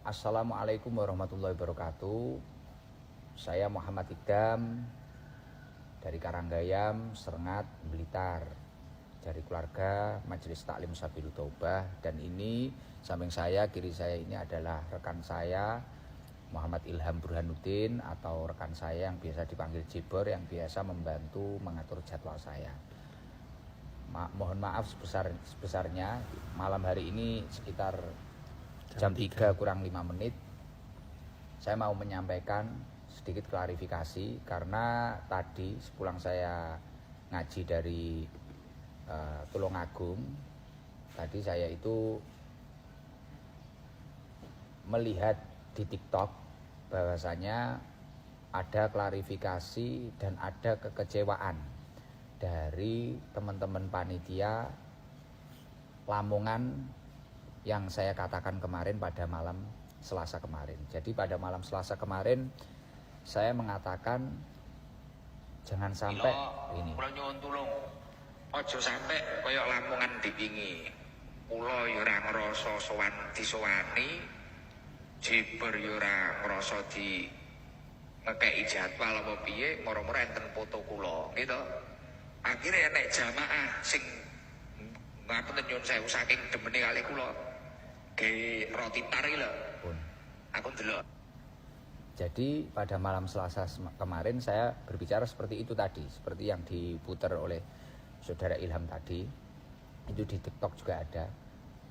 Assalamualaikum warahmatullahi wabarakatuh. Saya Muhammad Idam dari Karanggayam, Serengat, Blitar, dari keluarga Majelis Taklim Sabilul Taubah. Dan ini samping saya, kiri saya ini adalah rekan saya Muhammad Ilham Burhanuddin, atau rekan saya yang biasa dipanggil Jibor, yang biasa membantu mengatur jadwal saya. Mohon maaf sebesarnya, malam hari ini sekitar jam 3 kurang 5 menit saya mau menyampaikan sedikit klarifikasi, karena tadi sepulang saya ngaji dari Tulungagung, tadi saya itu melihat di TikTok bahwasanya ada klarifikasi dan ada kekecewaan dari teman-teman panitia Lamongan yang saya katakan kemarin pada malam Selasa kemarin. Jadi pada malam Selasa kemarin saya mengatakan jangan sampai ini. Kula nyuwun tulung. Aja sampai kaya Lamongan dipingi. Kula ya ora ngrasa sowan disowani. Jibur ya ora ngrasa di ngekeki jadwal apa piye, moro-moro enten foto kula, gitu. Akhirnya nek jamaah sing ngapunten nyuwun sewu saking demene kalih kula. Ge roti tari lho. Aku ndelok. Jadi pada malam Selasa kemarin saya berbicara seperti itu tadi, seperti yang diputar oleh saudara Ilham tadi. Itu di TikTok juga ada.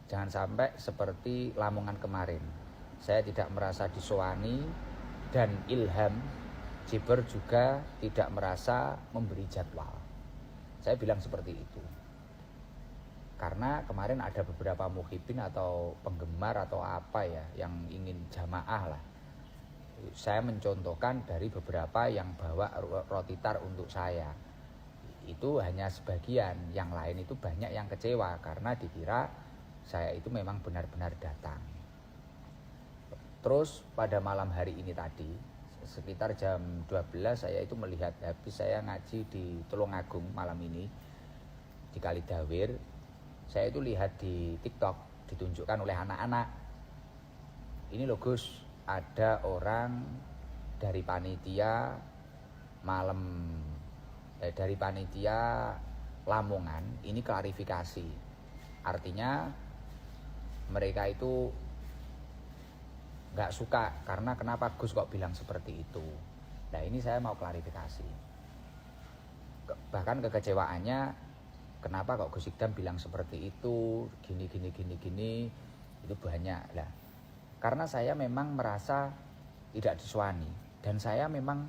Jangan sampai seperti Lamongan kemarin. Saya tidak merasa disowani, dan Ilham Jibor juga tidak merasa memberi jadwal. Saya bilang seperti itu. Karena kemarin ada beberapa muhibin atau penggemar atau apa ya yang ingin jamaah lah. Saya mencontohkan dari beberapa yang bawa roti tar untuk saya. Itu hanya sebagian, yang lain itu banyak yang kecewa karena dikira saya itu memang benar-benar datang. Terus pada malam hari ini tadi sekitar jam 12 saya itu melihat, habis saya ngaji di Tulungagung malam ini di Kalidawir. Saya itu lihat di TikTok ditunjukkan oleh anak-anak. Ini loh Gus, ada orang dari panitia dari panitia Lamongan ini klarifikasi. Artinya mereka itu nggak suka karena kenapa Gus kok bilang seperti itu. Nah ini saya mau klarifikasi. Bahkan kekecewaannya, kenapa kok Gus Idam bilang seperti itu, gini, itu banyak lah. Karena saya memang merasa tidak diswani, dan saya memang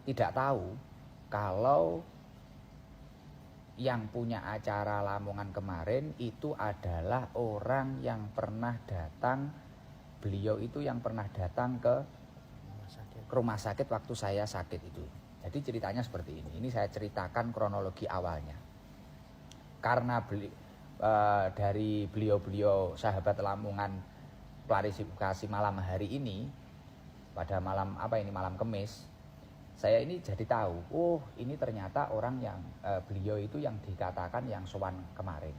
tidak tahu kalau yang punya acara Lamongan kemarin itu adalah orang yang pernah datang, beliau itu yang pernah datang ke rumah sakit waktu saya sakit itu. Jadi ceritanya seperti ini. Ini saya ceritakan kronologi awalnya. Karena dari beliau-beliau sahabat Lamongan klarifikasi malam hari ini, pada malam malam Kamis, saya ini jadi tahu, oh ini ternyata orang yang beliau itu yang dikatakan yang sowan kemarin.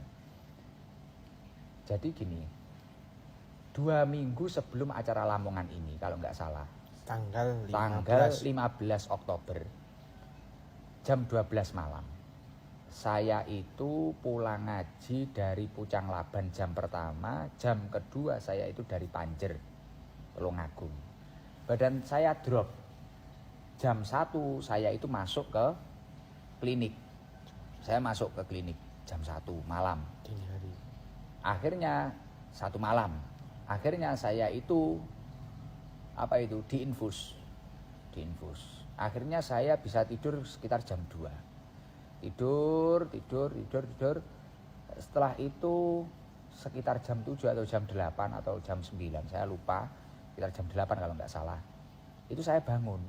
Jadi gini, 2 minggu sebelum acara Lamongan ini, kalau nggak salah, tanggal 15 Oktober jam 12 malam, saya itu pulang ngaji dari Pucang Laban jam pertama, jam kedua saya itu dari Panjer, Tulungagung. Badan saya drop. Jam 1 saya itu masuk ke klinik. Saya masuk ke klinik jam 1 malam. Dini hari. Akhirnya 1 malam. Akhirnya saya itu diinfus. Akhirnya saya bisa tidur sekitar jam 2. Tidur. Setelah itu sekitar jam 7 atau jam 8 atau jam 9, saya lupa, sekitar jam 8 kalau nggak salah. Itu saya bangun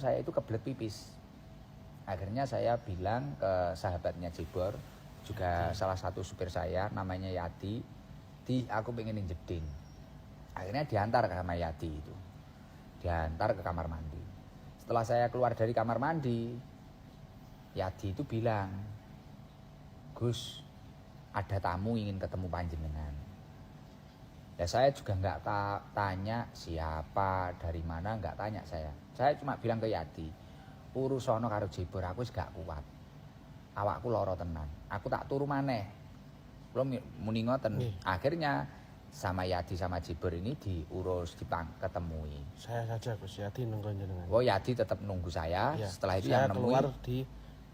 saya itu kebelet pipis. Akhirnya saya bilang ke sahabatnya Jibor, juga salah satu supir saya, namanya Yati, aku pengen jeding. Akhirnya diantar ke sama Yati itu, diantar ke kamar mandi. Setelah saya keluar dari kamar mandi, Yadi itu bilang, Gus, ada tamu ingin ketemu panjenengan. Ya saya juga nggak tanya siapa, dari mana, nggak tanya saya. Saya cuma bilang ke Yadi, urusono karo Jibor aku wis gak kuat. Awakku lara tenan. Aku tak turu maneh. Kula muni ngoten. Akhirnya sama Yadi sama Jibor ini diurus, ketemui. Saya saja Gus Yadi nunggu jenengan. Oh Yadi tetap nunggu saya. Ya, Setelah itu saya yang nemui keluar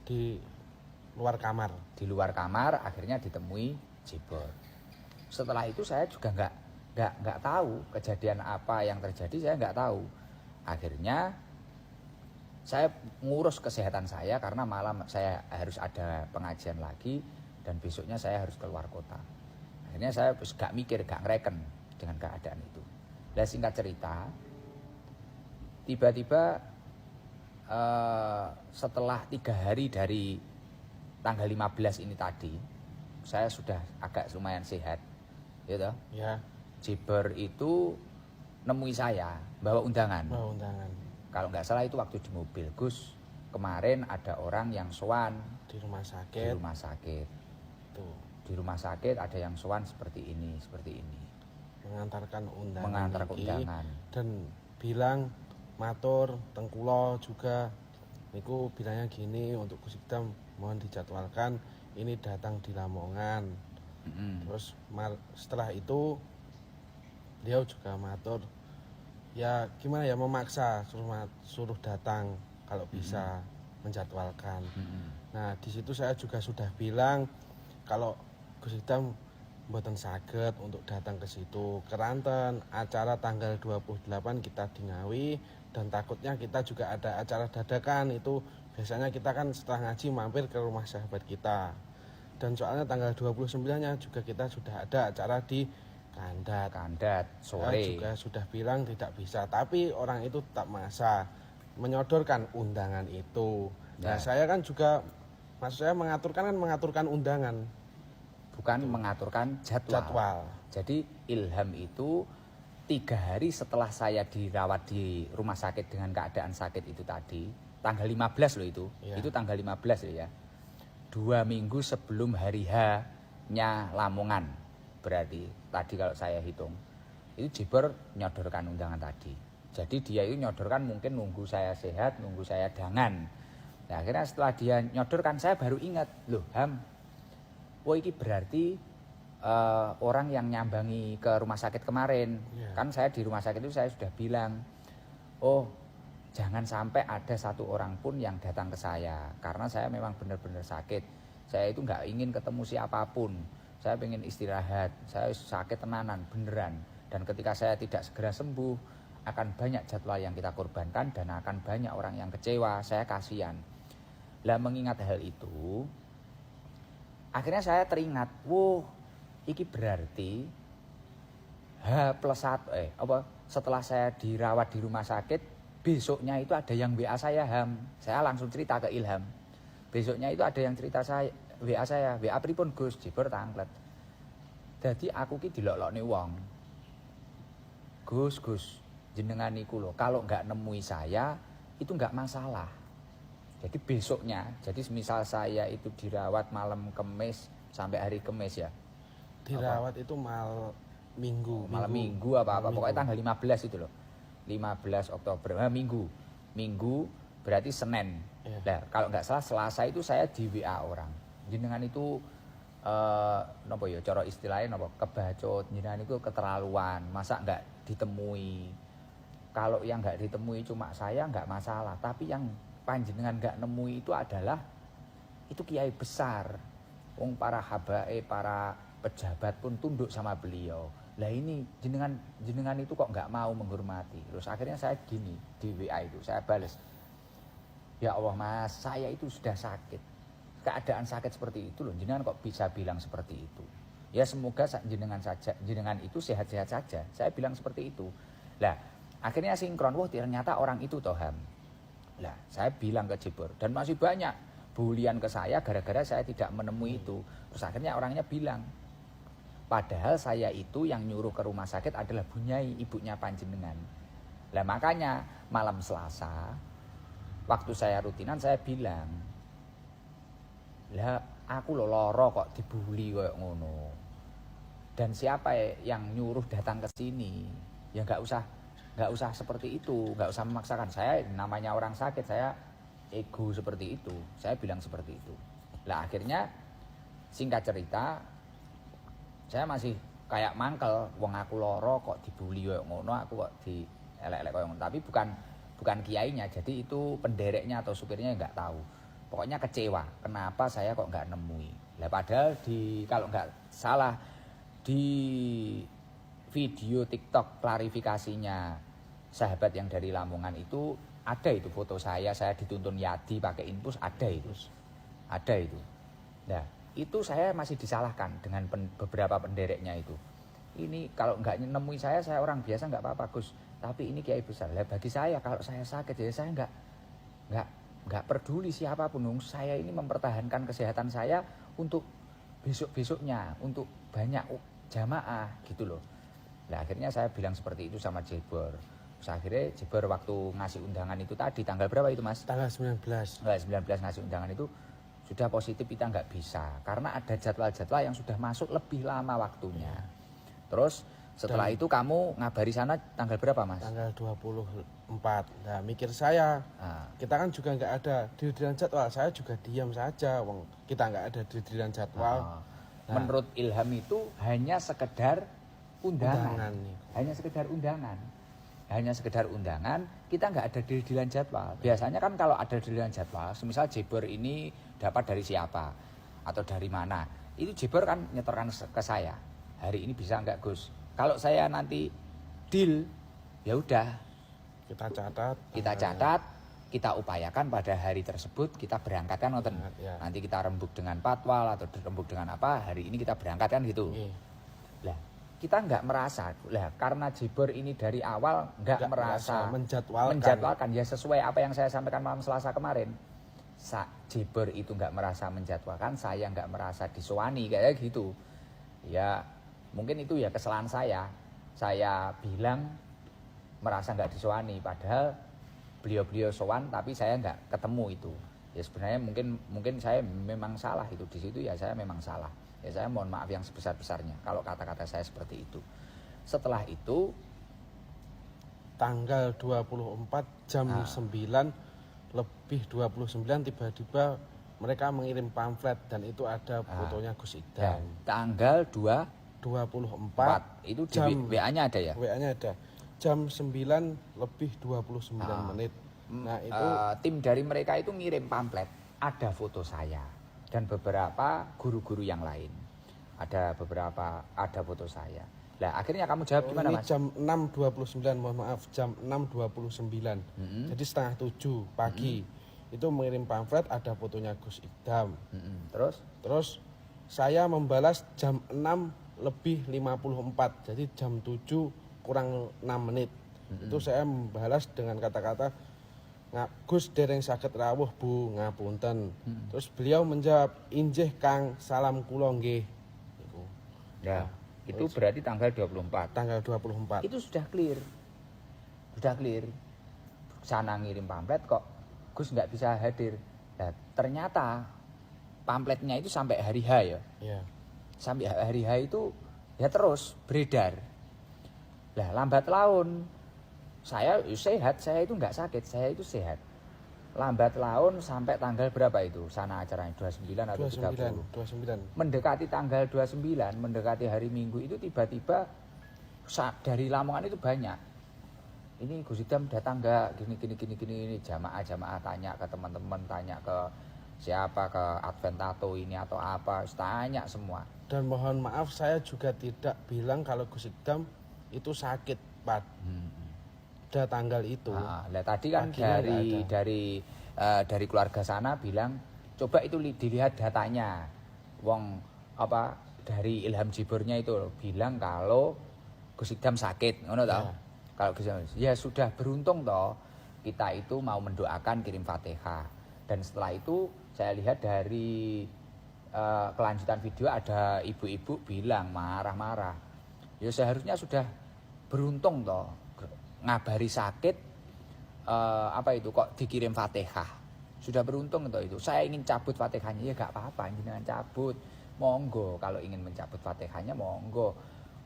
di luar kamar. Di luar kamar akhirnya ditemui Jibor. Setelah itu saya juga nggak tahu kejadian apa yang terjadi, saya nggak tahu. Akhirnya saya ngurus kesehatan saya karena malam saya harus ada pengajian lagi dan besoknya saya harus keluar kota. Akhirnya saya gak mikir, gak ngereken dengan keadaan itu. Dan singkat cerita, tiba-tiba setelah 3 hari dari tanggal 15 ini tadi, saya sudah agak lumayan sehat, gitu. Ya. Jibor itu nemui saya bawa undangan. Bawa undangan. Kalau nggak salah itu waktu di mobil, Gus, kemarin ada orang yang sowan Di rumah sakit. di rumah sakit. Tuh. Di rumah sakit ada yang sowan seperti ini. Mengantarkan undangan. Mengantarkan undangan. Dan bilang matur tengkulo juga. Niku bilangnya gini, untuk Gus Ikdam mohon dijadwalkan ini datang di Lamongan. Terus setelah itu beliau juga matur, ya gimana ya, memaksa suruh datang kalau bisa menjadwalkan. Nah di situ saya juga sudah bilang kalau Gus Ikdam mboten saged untuk datang ke situ, keranten acara tanggal 28 kita di Ngawi, dan takutnya kita juga ada acara dadakan. Itu biasanya kita kan setelah ngaji mampir ke rumah sahabat kita, dan soalnya tanggal 29-nya juga kita sudah ada acara di Kandat sore. Saya juga sudah bilang tidak bisa, tapi orang itu tetap maksa menyodorkan undangan itu. Nah saya kan juga, maksud saya mengaturkan undangan, bukan mengaturkan jadwal. Jadi Ilham itu 3 hari setelah saya dirawat di rumah sakit dengan keadaan sakit itu tadi, tanggal 15 loh itu. Ya. Itu tanggal 15 loh ya. 2 minggu sebelum hari H-nya Lamongan. Berarti tadi kalau saya hitung, itu Jibor nyodorkan undangan tadi. Jadi dia itu nyodorkan mungkin nunggu saya sehat, nunggu saya dangan. Nah, akhirnya setelah dia nyodorkan, saya baru ingat, loh Ham, oh ini berarti orang yang nyambangi ke rumah sakit kemarin. Kan saya di rumah sakit itu saya sudah bilang, oh jangan sampai ada satu orang pun yang datang ke saya, karena saya memang benar-benar sakit. Saya itu nggak ingin ketemu siapapun. Saya pengen istirahat, saya sakit tenanan, beneran. Dan ketika saya tidak segera sembuh, akan banyak jadwal yang kita korbankan dan akan banyak orang yang kecewa, saya kasihan. Lah mengingat hal itu, akhirnya saya teringat, iki berarti setelah saya dirawat di rumah sakit, besoknya itu ada yang WA saya, Ham. Saya langsung cerita ke Ilham. Besoknya itu ada yang cerita saya, WA saya, WA pripun Gus, Jibor tanglet. Jadi aku ki dilokne wong. Gus, jenengan niku lho, kalau nggak nemui saya itu nggak masalah. Jadi besoknya, jadi misal saya itu dirawat malam Kamis sampai hari Kamis ya. Dirawat itu malam Minggu pokoknya tanggal 15 itu loh. 15 Oktober, Minggu berarti Senin. Nah, kalau nggak salah Selasa itu saya di WA orang. Jenengan itu napa ya cara istilahnya napa, kebacut, jenengan itu keterlaluan, masa nggak ditemui. Kalau yang nggak ditemui cuma saya nggak masalah, tapi yang panjenengan nggak nemui itu adalah itu kiai besar. Wong para habae, para pejabat pun tunduk sama beliau. Lah ini jenengan itu kok nggak mau menghormati. Terus akhirnya saya gini di WA itu saya balas, ya Allah Mas, saya itu sudah sakit, keadaan sakit seperti itu loh, jenengan kok bisa bilang seperti itu. Ya semoga jenengan itu sehat-sehat saja. Saya bilang seperti itu. Lah akhirnya sinkron, ternyata orang itu toham. Lah saya bilang ke Jibor, dan masih banyak bulian ke saya gara-gara saya tidak menemui itu. Terus akhirnya orangnya bilang, padahal saya itu yang nyuruh ke rumah sakit adalah Bunyai, ibunya panjenengan. Lah makanya malam Selasa waktu saya rutinan saya bilang, lah aku lho lara kok dibuli kayak ngono. Dan siapa yang nyuruh datang ke sini? Ya nggak usah seperti itu, nggak usah memaksakan. Saya namanya orang sakit, saya ego seperti itu, saya bilang seperti itu. Lah akhirnya singkat cerita, saya masih kayak mangkel, wong aku loro kok dibully koyo ngono, aku kok dielek-elek koyo ngono. Tapi bukan kiainya, jadi itu pendereknya atau supirnya nggak tahu. Pokoknya kecewa, kenapa saya kok nggak nemui. Lah padahal kalau nggak salah di video TikTok klarifikasinya sahabat yang dari Lamongan itu ada itu foto saya dituntun Yadi pakai infus, ada itu. Nah, itu saya masih disalahkan dengan beberapa pendereknya itu. Ini kalau nggak nemui saya orang biasa nggak apa-apa Gus, tapi ini kiai besar. Lah bagi saya kalau saya sakit ya saya nggak peduli siapapun. Saya ini mempertahankan kesehatan saya untuk besok-besoknya, untuk banyak jamaah gitu loh. Nah akhirnya saya bilang seperti itu sama Jebor. Terus akhirnya Jebor waktu ngasih undangan itu tadi, tanggal berapa itu Mas? Tanggal 19. Tanggal 19 ngasih undangan itu sudah positif, kita nggak bisa. Karena ada jadwal-jadwal yang sudah masuk lebih lama waktunya. Terus setelah itu kamu ngabari sana tanggal berapa Mas? Tanggal 24. Nah mikir saya, kita kan juga nggak ada dirian jadwal. Saya juga diam saja, wong kita nggak ada dirian jadwal. Menurut Ilham itu hanya sekedar undangan. Hanya sekedar undangan, kita nggak ada dirian jadwal. Biasanya kan kalau ada dirian jadwal, misal Jebor ini dapat dari siapa atau dari mana, itu Jebor kan nyetorkan ke saya. Hari ini bisa nggak Gus? Kalau saya nanti deal, ya udah kita catat, kita upayakan pada hari tersebut kita berangkatkan nonton. Nanti kita rembuk dengan patwal atau rembuk dengan apa, hari ini kita berangkatkan gitu. Lah, kita nggak merasa, lah karena Jebor ini dari awal nggak merasa menjadwalkan ya sesuai apa yang saya sampaikan malam Selasa kemarin. Jebor itu nggak merasa menjadwalkan, saya nggak merasa disowani kayak gitu. Ya mungkin itu ya kesalahan saya. Saya bilang merasa nggak disowani, padahal beliau sowan tapi saya nggak ketemu itu. Ya sebenarnya mungkin saya memang salah itu di situ, ya saya memang salah. Ya saya mohon maaf yang sebesar-besarnya kalau kata-kata saya seperti itu. Setelah itu tanggal 24 jam 9 lebih 29 tiba-tiba mereka mengirim pamflet dan itu ada fotonya Gus Idam. Tanggal 24 itu di WA-nya ada ya? WA-nya ada. Jam 9 lebih 29 menit. Nah, itu tim dari mereka itu ngirim pamflet, ada foto saya dan beberapa guru-guru yang lain. Ada foto saya. Lah, akhirnya kamu jawab gimana, Mas? Ini jam 6.29, mohon maaf, jam 6.29. Jadi setengah 7 pagi. Itu mengirim pamflet ada fotonya Gus Idam. Terus saya membalas jam 6 lebih 54. Jadi jam 7 kurang 6 menit. Itu saya membalas dengan kata-kata Gus dereng saged rawuh Bu, ngapunten. Terus beliau menjawab, injih Kang, salam kula nggih. Ya, itu berarti tanggal 24. Tanggal 24. Itu sudah clear. Sana ngirim pamflet kok Gus nggak bisa hadir. Nah, ternyata pamfletnya itu sampai hari H ya. Sampai hari H itu ya terus beredar. Lah lambat laun saya sehat, saya itu nggak sakit, saya itu sehat. Lambat laun sampai tanggal berapa itu sana acaranya 29 atau 30? 29. Mendekati tanggal 29, mendekati hari Minggu itu tiba-tiba dari Lamongan itu banyak. Ini Gus Idam datang nggak? Gini jamaah tanya ke teman-teman, tanya ke siapa, ke Adventato ini atau apa, tanya semua. Dan mohon maaf saya juga tidak bilang kalau Gus Idam itu sakit pada tanggal itu. Lah tadi kan dari keluarga sana bilang coba itu dilihat datanya. Dari Ilham Jebornya itu bilang kalau Gus Idam sakit, ngono toh. Kalau Gus Idam ya sudah beruntung toh kita itu mau mendoakan kirim Fatihah. Dan setelah itu saya lihat dari kelanjutan video ada ibu-ibu bilang marah-marah. Ya seharusnya sudah beruntung toh ngabari sakit kok dikirim Fatihah. Sudah beruntung toh itu. Saya ingin cabut Fatihahnya ya enggak apa-apa, jenengan cabut. monggo. Kalau ingin mencabut Fatihahnya monggo.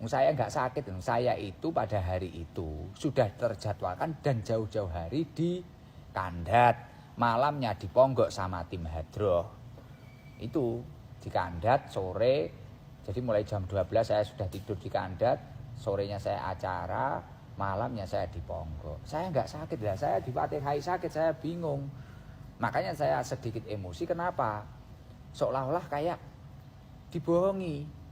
Saya nggak sakit, saya itu pada hari itu sudah terjadwalkan dan jauh-jauh hari di Kandat, malamnya di Ponggok sama tim Hadroh. Itu di Kandat sore, jadi mulai jam 12 saya sudah tidur di Kandat, sorenya saya acara, malamnya saya di Ponggok. Saya nggak sakit lah, saya di Fatihah sakit, saya bingung. Makanya saya sedikit emosi, kenapa? Seolah-olah kayak dibohongi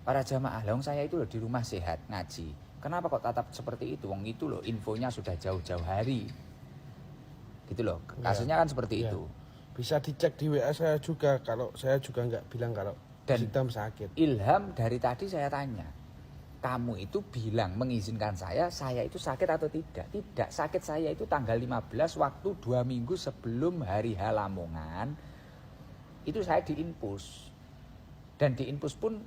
para jamaah. Lah saya itu loh di rumah sehat ngaji. Kenapa kok tatap seperti itu? Wong itu loh infonya sudah jauh-jauh hari. Gitu loh. Kasusnya kan seperti itu. Bisa dicek di WA saya juga, kalau saya juga nggak bilang kalau Sikdam sakit. Ilham dari tadi saya tanya, kamu itu bilang mengizinkan saya itu sakit atau tidak? Tidak, sakit saya itu tanggal 15 waktu 2 minggu sebelum hari H Lamongan. Itu saya diinpus. Dan diinpus pun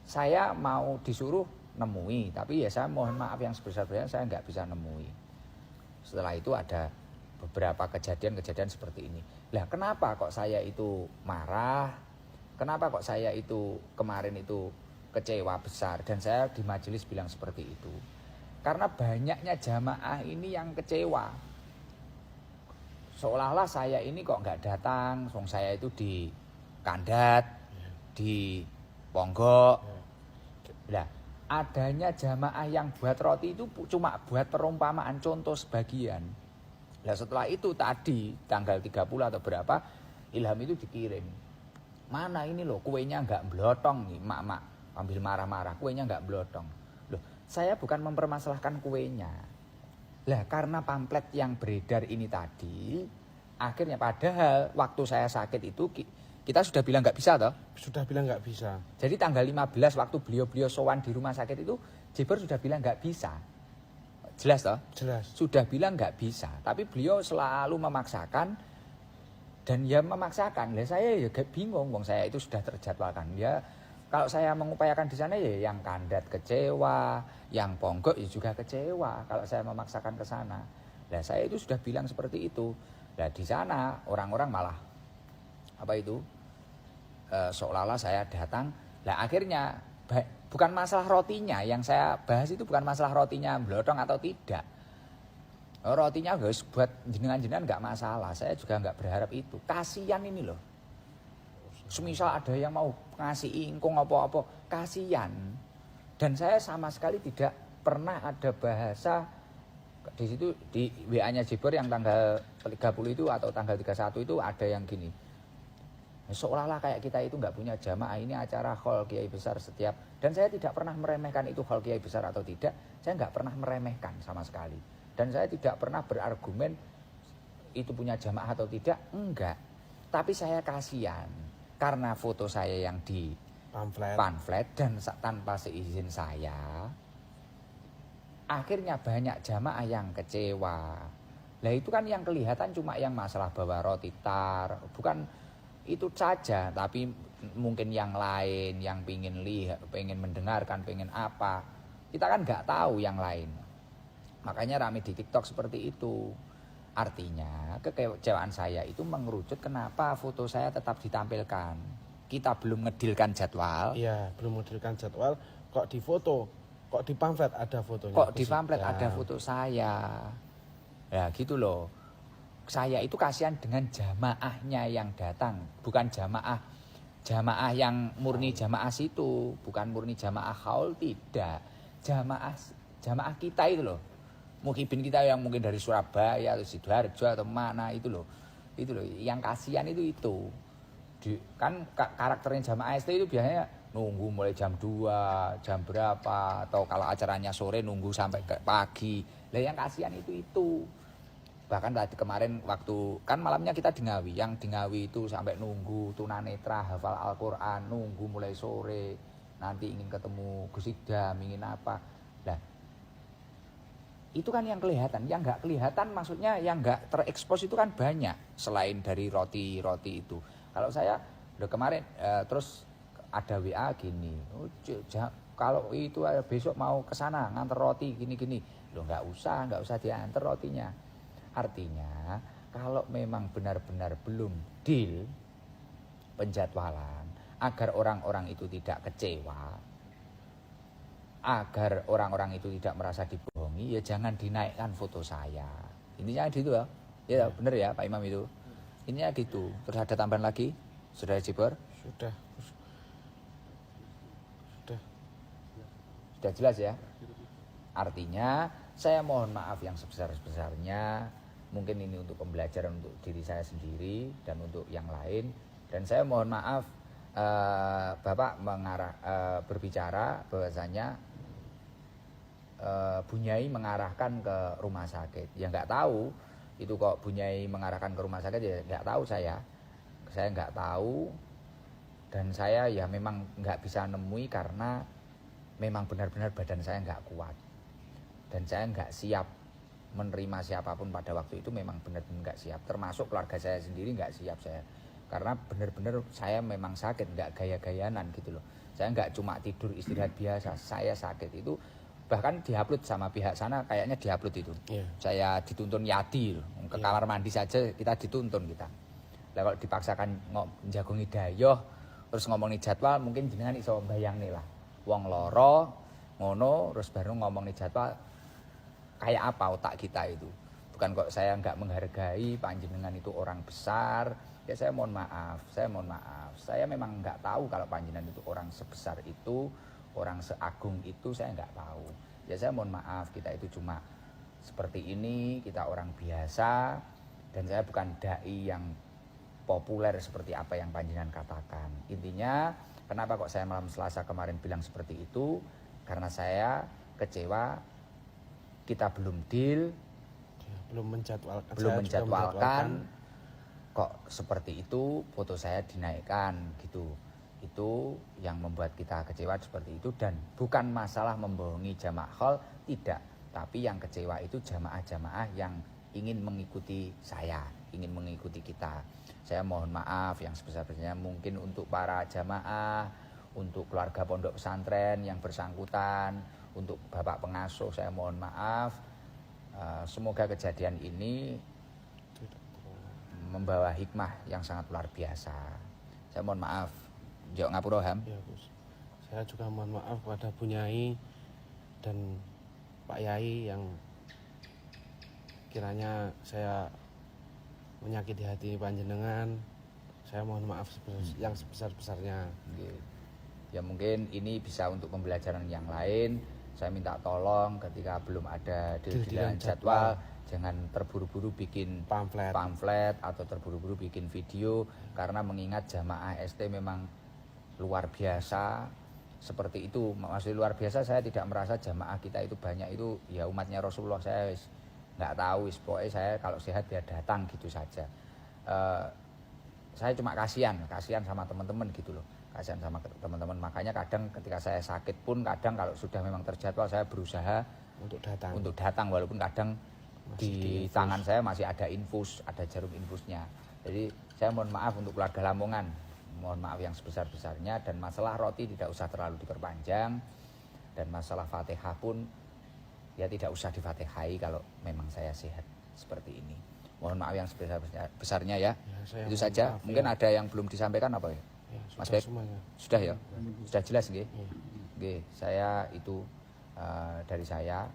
saya mau disuruh nemui, tapi ya saya mohon maaf yang sebesar-besarnya saya nggak bisa nemui. Setelah itu ada beberapa kejadian-kejadian seperti ini. Lah kenapa kok saya itu marah? Kenapa kok saya itu kemarin itu kecewa besar? Dan saya di majelis bilang seperti itu. Karena banyaknya jamaah ini yang kecewa. Seolah-olah saya ini kok nggak datang, saya itu di Kandat, di Ponggok. Nah, adanya jamaah yang buat roti itu cuma buat perumpamaan contoh sebagian. Nah, setelah itu tadi tanggal 30 atau berapa Ilham itu dikirim. Mana ini loh kuenya nggak blotong nih, mak ambil marah-marah, kuenya nggak blotong. Loh, saya bukan mempermasalahkan kuenya. Lah, karena pamflet yang beredar ini tadi, akhirnya padahal waktu saya sakit itu kita sudah bilang nggak bisa toh? Sudah bilang nggak bisa. Jadi tanggal 15 waktu beliau sowan di rumah sakit itu, Jiber sudah bilang nggak bisa. Jelas toh? Jelas. Sudah bilang nggak bisa. Tapi beliau selalu memaksakan dan ya memaksakan. Lah saya ya bingung, wong saya itu sudah terjadwalkan. Ya kalau saya mengupayakan di sana ya yang Kandat kecewa, yang Ponggok ya juga kecewa kalau saya memaksakan ke sana. Lah saya itu sudah bilang seperti itu. Lah di sana orang-orang malah apa itu? Seolah-olah saya datang. Lah akhirnya bukan masalah rotinya yang saya bahas itu, bukan masalah rotinya blotong atau tidak. Rotinya guys buat jenengan-jenengan nggak masalah. Saya juga nggak berharap itu. Kasian ini loh. Semisal ada yang mau ngasih ingkung apa-apa, kasian. Dan saya sama sekali tidak pernah ada bahasa di situ di WA-nya Jiber yang tanggal 30 itu atau tanggal 31 itu ada yang gini. Seolah-olah kayak kita itu nggak punya jamaah, ini acara Hol Kiai Besar setiap, dan saya tidak pernah meremehkan itu Hol Kiai Besar atau tidak, saya nggak pernah meremehkan sama sekali, dan saya tidak pernah berargumen itu punya jamaah atau tidak, enggak, tapi saya kasihan karena foto saya yang di pamflet dan tanpa seizin saya, akhirnya banyak jamaah yang kecewa. Lah itu kan yang kelihatan cuma yang masalah bawa roti tar, bukan itu saja, tapi mungkin yang lain yang pengen lihat, pengen mendengarkan, pengen apa, kita kan nggak tahu yang lain. Makanya rame di TikTok seperti itu. Artinya kekecewaan saya itu mengerucut kenapa foto saya tetap ditampilkan. Kita belum ngedilkan jadwal. Iya, belum ngedilkan jadwal, kok di foto, kok di pamflet ada fotonya. Kok di pamflet ada foto saya. Ya gitu loh. Saya itu kasihan dengan jamaahnya yang datang, bukan jamaah yang murni jamaah situ, bukan murni jamaah haul, tidak. Jamaah kita itu loh. Mukibin kita yang mungkin dari Surabaya atau Sidoarjo atau mana itu loh. Itu loh yang kasihan itu. Kan karakternya jamaah ST itu biasanya nunggu mulai jam 2, jam berapa, atau kalau acaranya sore nunggu sampai ke pagi. Lah yang kasihan itu. Bahkan tadi kemarin waktu kan malamnya kita di Ngawi, yang di Ngawi itu sampai nunggu tunanetra hafal Al-Quran, nunggu mulai sore, nanti ingin ketemu Gus Sikdam, ingin apa. Nah itu kan yang kelihatan, yang nggak kelihatan maksudnya yang nggak terekspos itu kan banyak selain dari roti itu. Kalau saya udah kemarin terus ada WA gini, kalau itu besok mau ke sana nganter roti gini, loh nggak usah diantar rotinya. Artinya kalau memang benar-benar belum deal penjadwalan agar orang-orang itu tidak kecewa, agar orang-orang itu tidak merasa dibohongi, ya jangan dinaikkan foto saya. Intinya gitu ya. Ya bener ya Pak Imam itu. Intinya gitu. Terus ada tambahan lagi? Saudara Jibor? Sudah. Sudah jelas ya? Artinya saya mohon maaf yang sebesar-besarnya. Mungkin ini untuk pembelajaran untuk diri saya sendiri dan untuk yang lain. Dan saya mohon maaf Bapak berbicara bahwasanya Bunyai mengarahkan ke rumah sakit. Ya nggak tahu itu kok Bunyai mengarahkan ke rumah sakit, ya nggak tahu saya nggak tahu, dan saya ya memang nggak bisa nemui karena memang benar-benar badan saya nggak kuat dan saya nggak siap menerima siapapun pada waktu itu, memang benar-benar nggak siap, termasuk keluarga saya sendiri nggak siap saya, karena benar-benar saya memang sakit, nggak gaya-gayanan gitu loh. Saya nggak cuma tidur istirahat biasa, saya sakit itu bahkan diupload sama pihak sana, kayaknya diupload itu. Saya dituntun Yadi loh. Ke kamar mandi saja kita dituntun kita. Lah kalau dipaksakan jagongi dayoh terus ngomongin jadwal, mungkin jenengan iso mbayangne lah. Wong loro ngono terus baru ngomongin jadwal, kayak apa otak kita itu. Bukan kok saya nggak menghargai panjenengan itu orang besar. Ya saya mohon maaf. Saya memang nggak tahu kalau panjenengan itu orang sebesar itu, orang seagung itu, saya nggak tahu. Ya saya mohon maaf, kita itu cuma seperti ini, kita orang biasa, dan saya bukan dai yang populer seperti apa yang panjenengan katakan. Intinya, kenapa kok saya malam Selasa kemarin bilang seperti itu? Karena saya kecewa, kita belum deal, belum menjadwalkan, kok seperti itu foto saya dinaikkan gitu. Itu yang membuat kita kecewa seperti itu, dan bukan masalah membohongi jamaah haul, tidak, tapi yang kecewa itu jamaah-jamaah yang ingin mengikuti saya, ingin mengikuti kita. Saya mohon maaf yang sebesar-besarnya, mungkin untuk para jamaah, untuk keluarga pondok pesantren yang bersangkutan, untuk bapak pengasuh, saya mohon maaf. Semoga kejadian ini membawa hikmah yang sangat luar biasa. Saya mohon maaf. Jok ngapura Ham. Ya, Gus. Saya juga mohon maaf kepada Bunyai dan Pak Yai yang kiranya saya menyakiti hati panjenengan. Saya mohon maaf yang sebesar-besarnya. Ya mungkin ini bisa untuk pembelajaran yang lain. Saya minta tolong ketika belum ada deal-dealan jadwal, jangan terburu-buru bikin pamflet atau terburu-buru bikin video, karena mengingat jamaah ST memang luar biasa seperti itu. Maksudnya luar biasa, saya tidak merasa jamaah kita itu banyak, itu ya umatnya Rasulullah. Saya nggak tahu, pokoknya saya kalau sehat dia datang gitu saja. Saya cuma kasihan sama teman-teman gitu loh, kasihan sama teman-teman. Makanya kadang ketika saya sakit pun, kadang kalau sudah memang terjadwal, saya berusaha untuk datang walaupun kadang di tangan saya masih ada infus, ada jarum infusnya. Jadi saya mohon maaf untuk keluarga Lamongan, mohon maaf yang sebesar-besarnya. Dan masalah roti tidak usah terlalu diperpanjang, dan masalah Fatihah pun ya tidak usah difatihai kalau memang saya sehat seperti ini. Mohon maaf yang sebesar-besarnya ya. Itu saja. Mungkin ada yang belum disampaikan apa ya? Mas Bek? Sudah ya? Sudah jelas nggih? Nggih, saya itu dari saya.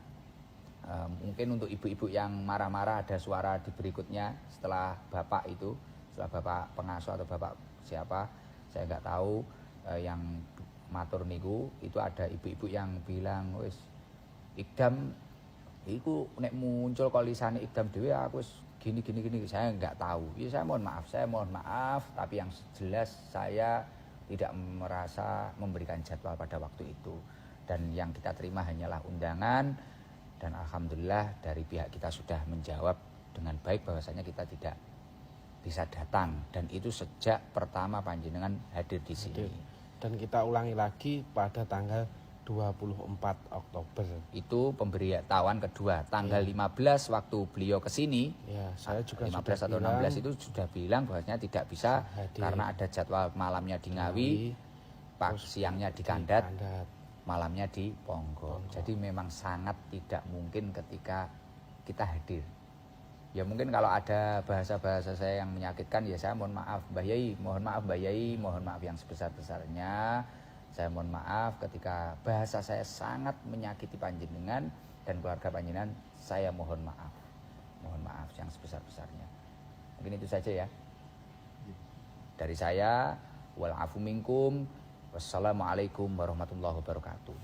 Mungkin untuk ibu-ibu yang marah-marah ada suara di berikutnya setelah bapak itu, setelah bapak pengasuh atau bapak siapa, saya nggak tahu, yang matur niku itu ada ibu-ibu yang bilang wis Ikdam iku nek muncul kok lisane Ikdam dhewe aku wis gini, saya nggak tahu. Ya saya mohon maaf, tapi yang jelas saya tidak merasa memberikan jadwal pada waktu itu, dan yang kita terima hanyalah undangan. Dan alhamdulillah dari pihak kita sudah menjawab dengan baik bahwasanya kita tidak bisa datang, dan itu sejak pertama panjenengan hadir di sini. Dan kita ulangi lagi pada tanggal 24 Oktober. Itu pemberitahuan kedua. Tanggal 15 waktu beliau ke sini, ya, saya juga 15 atau 16 itu sudah bilang bahwasanya tidak bisa hadir, karena ada jadwal malamnya di Ngawi, siangnya di Kandat, malamnya di Ponggo. Jadi memang sangat tidak mungkin ketika kita hadir. Ya mungkin kalau ada bahasa-bahasa saya yang menyakitkan ya saya mohon maaf Mbah Yai, mohon maaf Mbah Yai, mohon maaf yang sebesar-besarnya. Saya mohon maaf ketika bahasa saya sangat menyakiti panjenengan dan keluarga panjenengan, saya mohon maaf. Mohon maaf yang sebesar-besarnya. Mungkin itu saja ya. Dari saya, wal afu minkum. Wassalamualaikum warahmatullahi wabarakatuh.